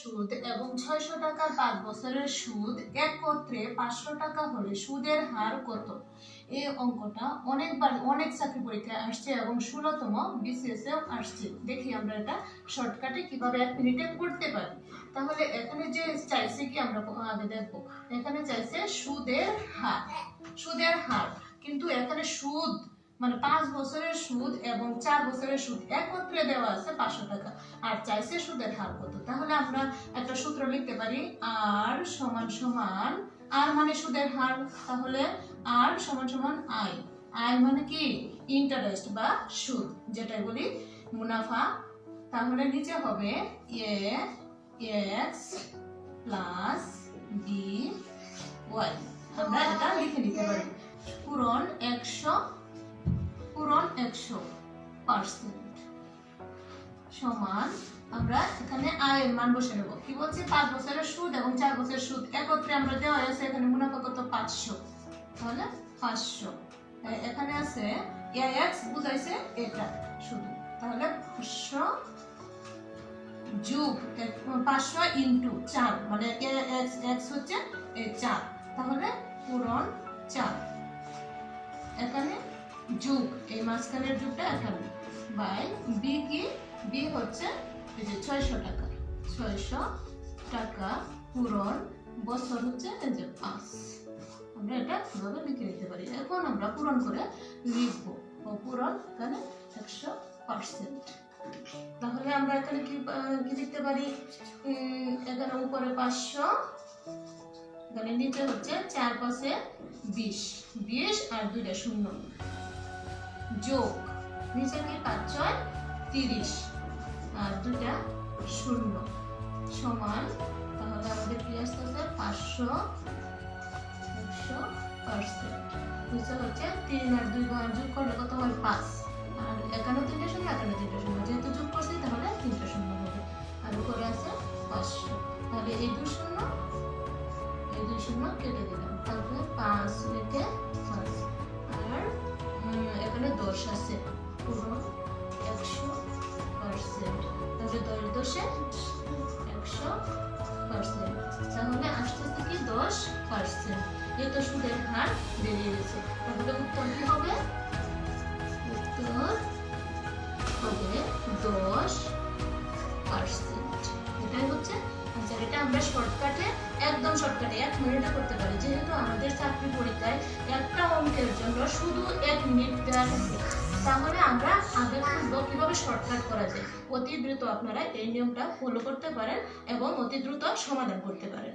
সুদ এবং 600 টাকার 5 বছরের সুদ একত্রে 500 টাকা হলে সুদের হার কত? এই অঙ্কটা অনেক চাকরি পরীক্ষায় আসছে এবং 16তম বিসিএস এও আসছে। দেখি আমরা এটা শর্টকাটে কিভাবে 1 মিনিটে করতে পারি। তাহলে এখানে যে চাইছে কি আমরা আগে দেখব, এখানে চাইছে সুদের হার, কিন্তু এখানে সুদ মানে 5 বছরের সুদ এবং 4 বছরের সুদ একত্রে দেওয়া আছে 500 টাকা, আর চাইছে সুদের হার কত। তাহলে আমরা একটা সূত্র লিখতে পারি, আর সমান সমান, আর মানে সুদের হার, তাহলে আর সমান সমান আই। আই মানে কি? ইন্টারেস্ট বা সুদ, যেটা বলি মুনাফা। তাহলে নিচে হবে এ এক্স প্লাস বি ওয়াই। আমরা এটা লিখে নিতে পারি। পূরণ 100% সমান, আমরা এখানে আয়ের মান বসে নেব। কি বলছে? 5 বছরের সুদ এবং 4 বছরের সুদ একত্রে আমরা দেওয়া আছে, এখানে মুনাফা কত? 500। তাহলে 500 এখানে আছে x বুঝাইছে এটা শুধু, তাহলে 500 যোগ 500 ইনটু 4 মানে x হচ্ছে 4, তাহলে পূরণ 4, এখানে যোগ এই মাঝখানের যোগটা এখানে বাই বি কি? বি হচ্ছে এই যে 600 টাকা, 600 টাকা পূরণ বছর হচ্ছে এই যে 5। আমরা এটা কিভাবে লিখে নিতে পারি। এখন আমরা পূরণ করে লিখবো, পূরণ এখানে 100%। তাহলে আমরা এখানে কি লিখতে পারি? এখানে উপরে 500, এখানে নিচে হচ্ছে 4 পাশে 20 আর 2টা শূন্য, যোগ নিচে কি 5 6 30 আর 2টা শূন্য সমান, তাহলে আমাদের কি আসতেছে 500 100%। নিচে হচ্ছে 3 আর 2 যোগ করলে কত হয়? 5, আর এখানে 3টা শূন্য, এখানে 3টা শূন্য, যেহেতু যোগ করছি তাহলে 3টা শূন্য হবে, আর উপরে আছে 500। তাহলে এই 2 শূন্য কেটে দিলাম, তারপরে 5 লিখে 5, আর এখানে 10 আছে, পুরো 100%। তাহলে 10 10 100%, তাহলে আসতেছে কি 10%। যেহেতু সুদের হার বেরিয়ে গেছে, তাহলে উত্তর কি হবে? উত্তর হবে 10%। এটাই হচ্ছে আনসার। এটা আমরা একদম শর্টকাটে 1 মিনিটে করতে পারি, যেহেতু আমাদের চাকরি পরীক্ষায় একটা অঙ্কের জন্য শুধু 1 মিনিট দেওয়া থাকে। তাহলে আমরা আগে খুঁজবো কিভাবে শর্টকাট করা যায়। অতি দ্রুত আপনারা এই নিয়মটা ফলো করতে পারেন এবং অতি দ্রুত সমাধান করতে পারেন।